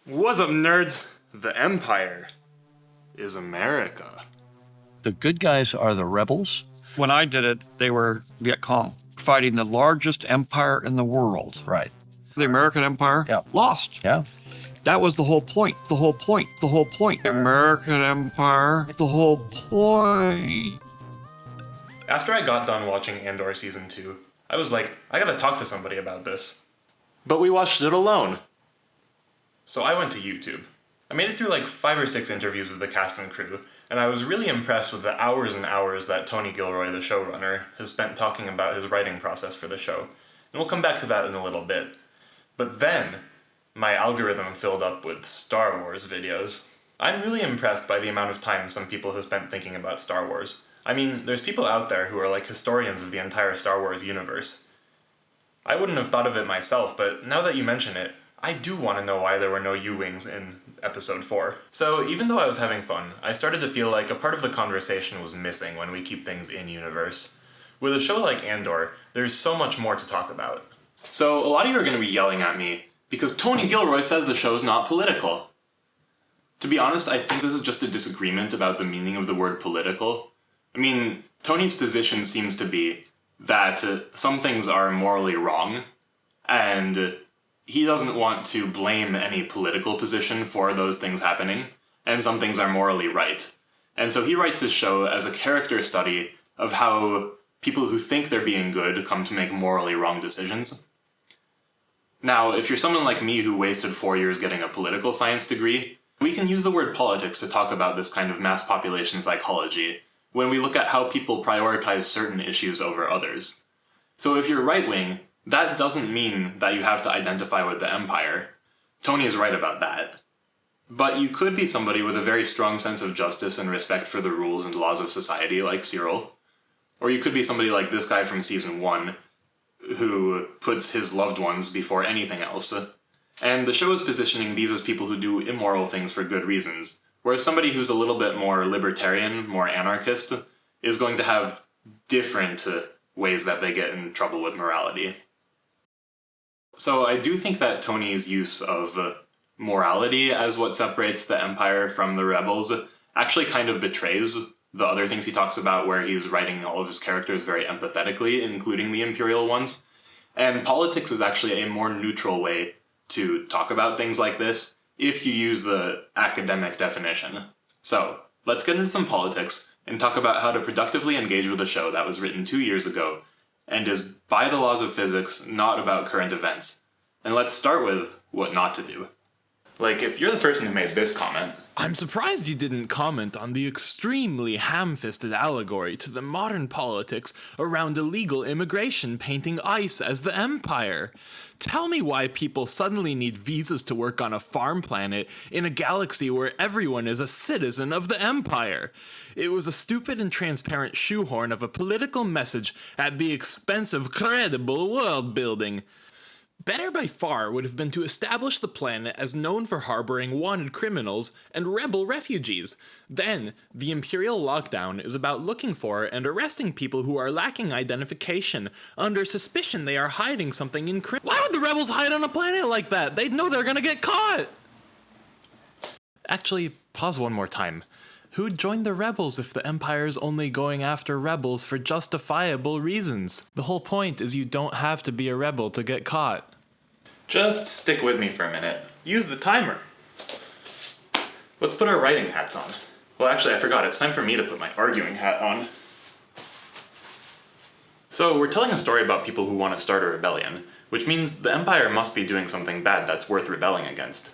What's up, nerds? The Empire is America. The good guys are the rebels. When I did it, they were Viet Cong, fighting the largest empire in the world. Right. The American Empire lost. Yeah. That was the whole point. The whole point. The whole point. American Empire. The whole point. After I got done watching Andor Season 2, I was like, I gotta talk to somebody about this. But we watched it alone. So I went to YouTube. I made it through like 5 or 6 interviews with the cast and crew, and I was really impressed with the hours and hours that Tony Gilroy, the showrunner, has spent talking about his writing process for the show. And we'll come back to that in a little bit. But then, my algorithm filled up with Star Wars videos. I'm really impressed by the amount of time some people have spent thinking about Star Wars. I mean, there's people out there who are like historians of the entire Star Wars universe. I wouldn't have thought of it myself, but now that you mention it, I do want to know why there were no U-Wings in Episode 4. So even though I was having fun, I started to feel like a part of the conversation was missing when we keep things in-universe. With a show like Andor, there's so much more to talk about. So a lot of you are going to be yelling at me because Tony Gilroy says the show's not political. To be honest, I think this is just a disagreement about the meaning of the word political. I mean, Tony's position seems to be that some things are morally wrong, and he doesn't want to blame any political position for those things happening, and some things are morally right. And so he writes his show as a character study of how people who think they're being good come to make morally wrong decisions. Now, if you're someone like me who wasted 4 years getting a political science degree, we can use the word politics to talk about this kind of mass population psychology when we look at how people prioritize certain issues over others. So if you're right-wing, that doesn't mean that you have to identify with the Empire. Tony is right about that. But you could be somebody with a very strong sense of justice and respect for the rules and laws of society, like Cyril. Or you could be somebody like this guy from Season 1, who puts his loved ones before anything else. And the show is positioning these as people who do immoral things for good reasons, whereas somebody who's a little bit more libertarian, more anarchist, is going to have different ways that they get in trouble with morality. So I do think that Tony's use of morality as what separates the Empire from the rebels actually kind of betrays the other things he talks about, where he's writing all of his characters very empathetically, including the Imperial ones. And politics is actually a more neutral way to talk about things like this if you use the academic definition. So, let's get into some politics and talk about how to productively engage with a show that was written 2 years ago and is by the laws of physics, not about current events. And let's start with what not to do. Like, if you're the person who made this comment, I'm surprised you didn't comment on the extremely ham-fisted allegory to the modern politics around illegal immigration painting ICE as the Empire. Tell me why people suddenly need visas to work on a farm planet in a galaxy where everyone is a citizen of the Empire. It was a stupid and transparent shoehorn of a political message at the expense of credible world building. Better by far would have been to establish the planet as known for harboring wanted criminals and rebel refugees. Then, the Imperial lockdown is about looking for and arresting people who are lacking identification, under suspicion they are hiding something Why would the rebels hide on a planet like that? They'd know they're gonna get caught! Actually, pause one more time. Who'd join the rebels if the Empire's only going after rebels for justifiable reasons? The whole point is you don't have to be a rebel to get caught. just stick with me for a minute. Use the timer. Let's put our writing hats on. Well, actually, I forgot. It's time for me to put my arguing hat on. So, we're telling a story about people who want to start a rebellion, which means the Empire must be doing something bad that's worth rebelling against.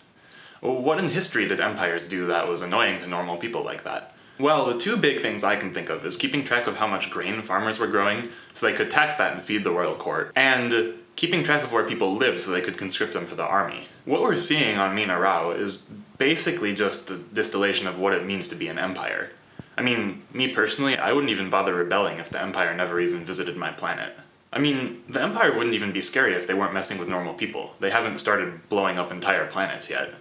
What in history did empires do that was annoying to normal people like that? Well, the two big things I can think of is keeping track of how much grain farmers were growing, so they could tax that and feed the royal court, and keeping track of where people live so they could conscript them for the army. What we're seeing on Mina Rao is basically just the distillation of what it means to be an empire. I mean, me personally, I wouldn't even bother rebelling if the Empire never even visited my planet. I mean, the Empire wouldn't even be scary if they weren't messing with normal people. They haven't started blowing up entire planets yet.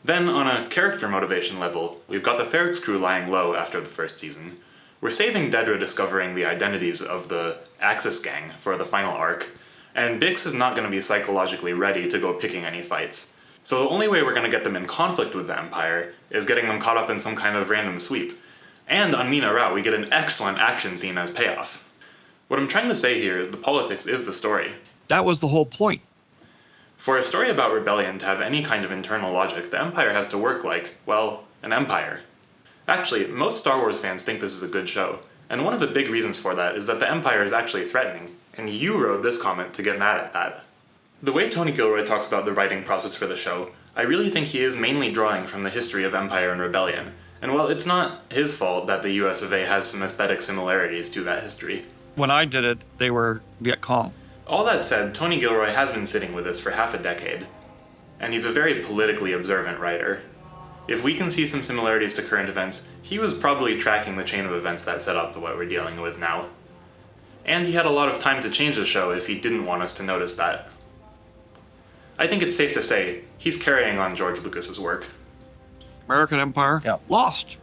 Then, on a character motivation level, we've got the Ferrix crew lying low after the first season. We're saving Dedra discovering the identities of the Axis gang for the final arc, and Bix is not going to be psychologically ready to go picking any fights. So the only way we're going to get them in conflict with the Empire is getting them caught up in some kind of random sweep. And on Mina Rao, we get an excellent action scene as payoff. What I'm trying to say here is the politics is the story. That was the whole point. For a story about rebellion to have any kind of internal logic, the Empire has to work like, well, an empire. Actually, most Star Wars fans think this is a good show, and one of the big reasons for that is that the Empire is actually threatening, and you wrote this comment to get mad at that. The way Tony Gilroy talks about the writing process for the show, I really think he is mainly drawing from the history of Empire and Rebellion, and while it's not his fault that the US of A has some aesthetic similarities to that history. When I did it, they were Viet Cong. All that said, Tony Gilroy has been sitting with this for half a decade, and he's a very politically observant writer. If we can see some similarities to current events, he was probably tracking the chain of events that set up what we're dealing with now. And he had a lot of time to change the show if he didn't want us to notice that. I think it's safe to say, he's carrying on George Lucas's work. American Empire lost.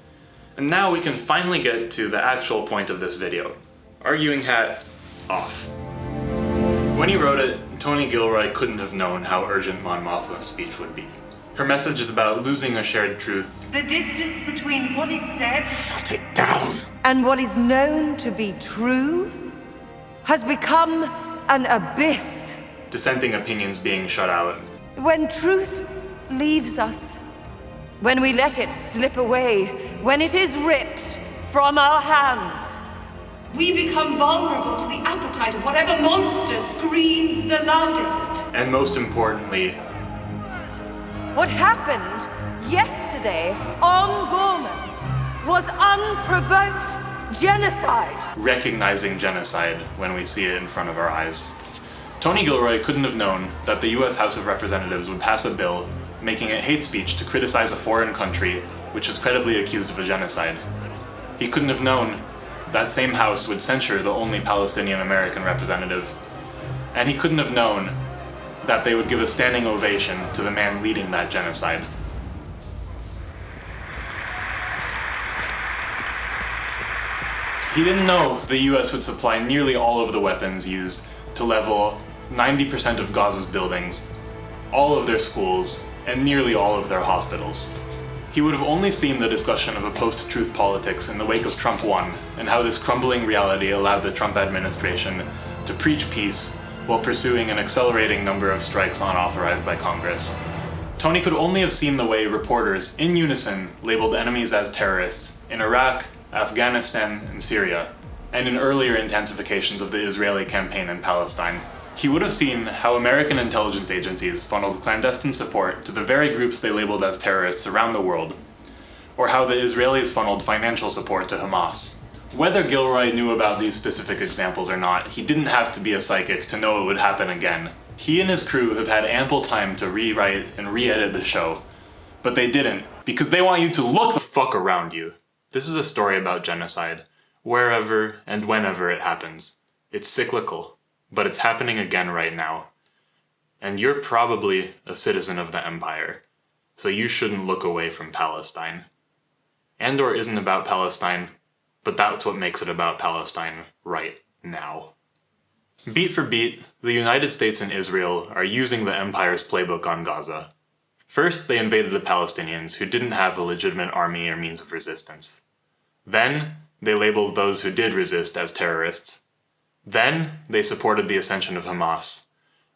And now we can finally get to the actual point of this video. Arguing hat off. When he wrote it, Tony Gilroy couldn't have known how urgent Mon Mothma's speech would be. Her message is about losing a shared truth. The distance between what is said Shut it down. and what is known to be true has become an abyss. Dissenting opinions being shut out. When truth leaves us, when we let it slip away, when it is ripped from our hands, we become vulnerable to the appetite of whatever monster screams the loudest. And most importantly, What happened yesterday on Gorman was unprovoked genocide. recognizing genocide when we see it in front of our eyes. Tony Gilroy couldn't have known that the US House of Representatives would pass a bill making it hate speech to criticize a foreign country which is credibly accused of a genocide. He couldn't have known that same House would censure the only Palestinian American representative. And he couldn't have known that they would give a standing ovation to the man leading that genocide. He didn't know the US would supply nearly all of the weapons used to level 90% of Gaza's buildings, all of their schools, and nearly all of their hospitals. He would have only seen the discussion of a post-truth politics in the wake of Trump 1, and how this crumbling reality allowed the Trump administration to preach peace while pursuing an accelerating number of strikes unauthorized by Congress. Tony could only have seen the way reporters, in unison, labeled enemies as terrorists in Iraq, Afghanistan, and Syria, and in earlier intensifications of the Israeli campaign in Palestine. He would have seen how American intelligence agencies funneled clandestine support to the very groups they labeled as terrorists around the world, or how the Israelis funneled financial support to Hamas. Whether Gilroy knew about these specific examples or not, he didn't have to be a psychic to know it would happen again. He and his crew have had ample time to rewrite and re-edit the show, but they didn't, because they want you to look the fuck around you. This is a story about genocide, wherever and whenever it happens. It's cyclical, but it's happening again right now. And you're probably a citizen of the Empire, so you shouldn't look away from Palestine. Andor isn't about Palestine, but that's what makes it about Palestine right now. Beat for beat, the United States and Israel are using the Empire's playbook on Gaza. First, they invaded the Palestinians, who didn't have a legitimate army or means of resistance. Then, they labeled those who did resist as terrorists. Then, they supported the ascension of Hamas.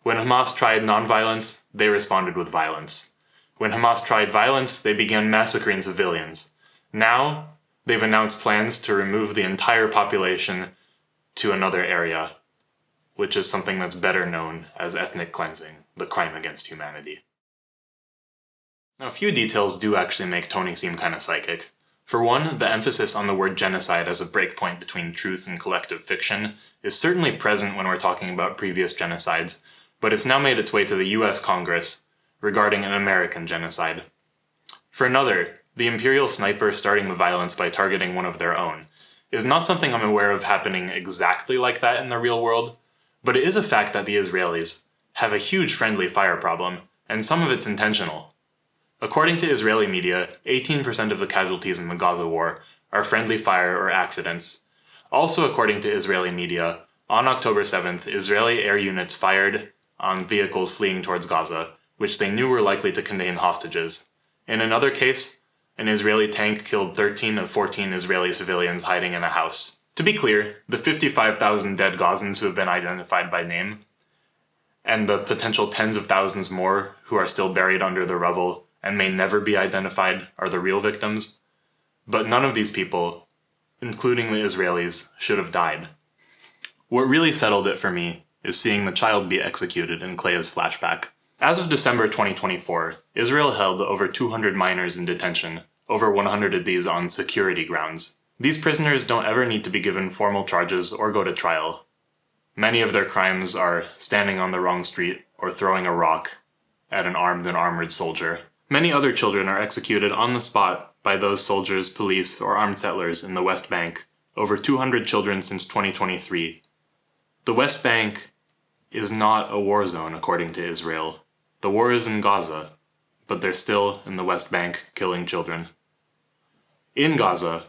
When Hamas tried nonviolence, they responded with violence. When Hamas tried violence, they began massacring civilians. Now, they've announced plans to remove the entire population to another area, which is something that's better known as ethnic cleansing, the crime against humanity. Now, a few details do actually make Tony seem kind of psychic. For one, the emphasis on the word genocide as a breakpoint between truth and collective fiction is certainly present when we're talking about previous genocides, but it's now made its way to the US Congress regarding an American genocide. For another, the Imperial sniper starting the violence by targeting one of their own is not something I'm aware of happening exactly like that in the real world, but it is a fact that the Israelis have a huge friendly fire problem, and some of it's intentional. According to Israeli media, 18% of the casualties in the Gaza war are friendly fire or accidents. Also according to Israeli media, on October 7th, Israeli air units fired on vehicles fleeing towards Gaza, which they knew were likely to contain hostages. In another case, an Israeli tank killed 13 of 14 Israeli civilians hiding in a house. To be clear, the 55,000 dead Gazans who have been identified by name, and the potential tens of thousands more who are still buried under the rubble and may never be identified, are the real victims. But none of these people, including the Israelis, should have died. What really settled it for me is seeing the child be executed in Clea's flashback. As of December 2024, Israel held over 200 minors in detention, over 100 of these on security grounds. These prisoners don't ever need to be given formal charges or go to trial. Many of their crimes are standing on the wrong street or throwing a rock at an armed and armored soldier. Many other children are executed on the spot by those soldiers, police, or armed settlers in the West Bank, over 200 children since 2023. The West Bank is not a war zone, according to Israel. The war is in Gaza, but they're still in the West Bank killing children. In Gaza,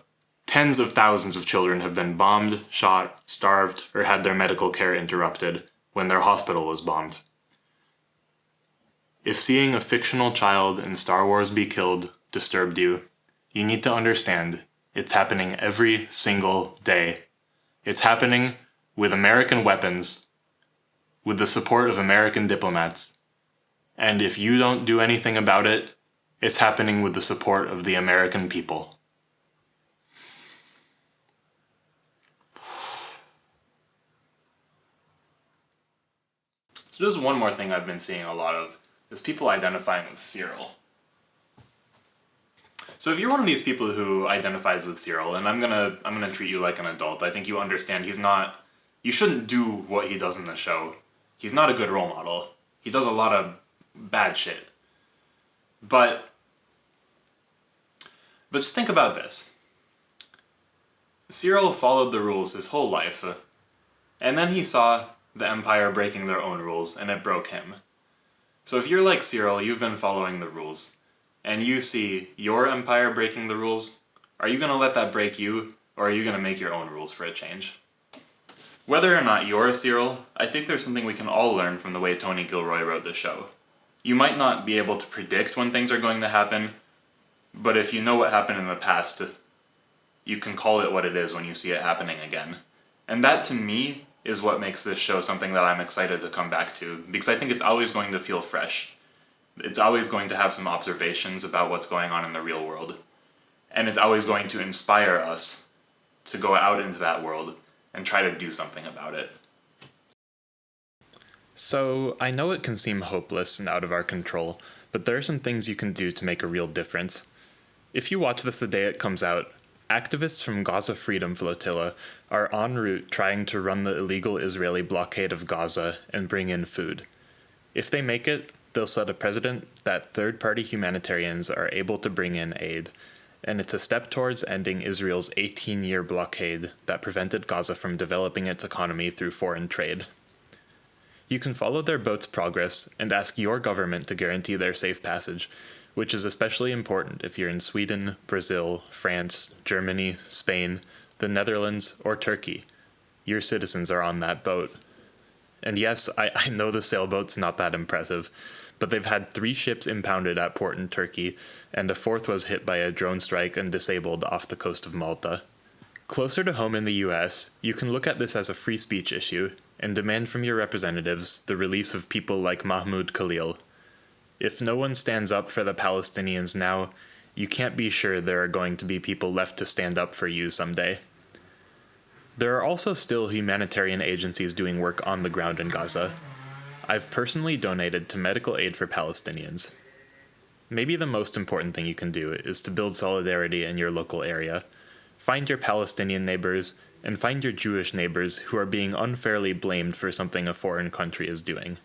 tens of thousands of children have been bombed, shot, starved, or had their medical care interrupted when their hospital was bombed. If seeing a fictional child in Star Wars be killed disturbed you, you need to understand it's happening every single day. It's happening with American weapons, with the support of American diplomats. And if you don't do anything about it, it's happening with the support of the American people. So just one more thing I've been seeing a lot of is people identifying with Cyril. So if you're one of these people who identifies with Cyril, and I'm gonna treat you like an adult, I think you understand you shouldn't do what he does in the show. He's not a good role model. He does a lot of bad shit. But just think about this. Cyril followed the rules his whole life, and then he saw the Empire breaking their own rules, and it broke him. So if you're like Cyril, you've been following the rules, and you see your Empire breaking the rules, are you going to let that break you, or are you going to make your own rules for a change? Whether or not you're a Cyril, I think there's something we can all learn from the way Tony Gilroy wrote the show. You might not be able to predict when things are going to happen, but if you know what happened in the past, you can call it what it is when you see it happening again. And that, to me, is what makes this show something that I'm excited to come back to, because I think it's always going to feel fresh. It's always going to have some observations about what's going on in the real world. And it's always going to inspire us to go out into that world and try to do something about it. So, I know it can seem hopeless and out of our control, but there are some things you can do to make a real difference. If you watch this the day it comes out, activists from Gaza Freedom Flotilla are en route trying to run the illegal Israeli blockade of Gaza and bring in food. If they make it, they'll set a precedent that third-party humanitarians are able to bring in aid, and it's a step towards ending Israel's 18-year blockade that prevented Gaza from developing its economy through foreign trade. You can follow their boat's progress and ask your government to guarantee their safe passage, which is especially important if you're in Sweden, Brazil, France, Germany, Spain, the Netherlands, or Turkey. Your citizens are on that boat. And yes, I know the sailboat's not that impressive, but they've had 3 ships impounded at port in Turkey, and a 4th was hit by a drone strike and disabled off the coast of Malta. Closer to home in the US, you can look at this as a free speech issue and demand from your representatives the release of people like Mahmoud Khalil. If no one stands up for the Palestinians now, you can't be sure there are going to be people left to stand up for you someday. There are also still humanitarian agencies doing work on the ground in Gaza. I've personally donated to medical aid for Palestinians. Maybe the most important thing you can do is to build solidarity in your local area. Find your Palestinian neighbors, and find your Jewish neighbors who are being unfairly blamed for something a foreign country is doing.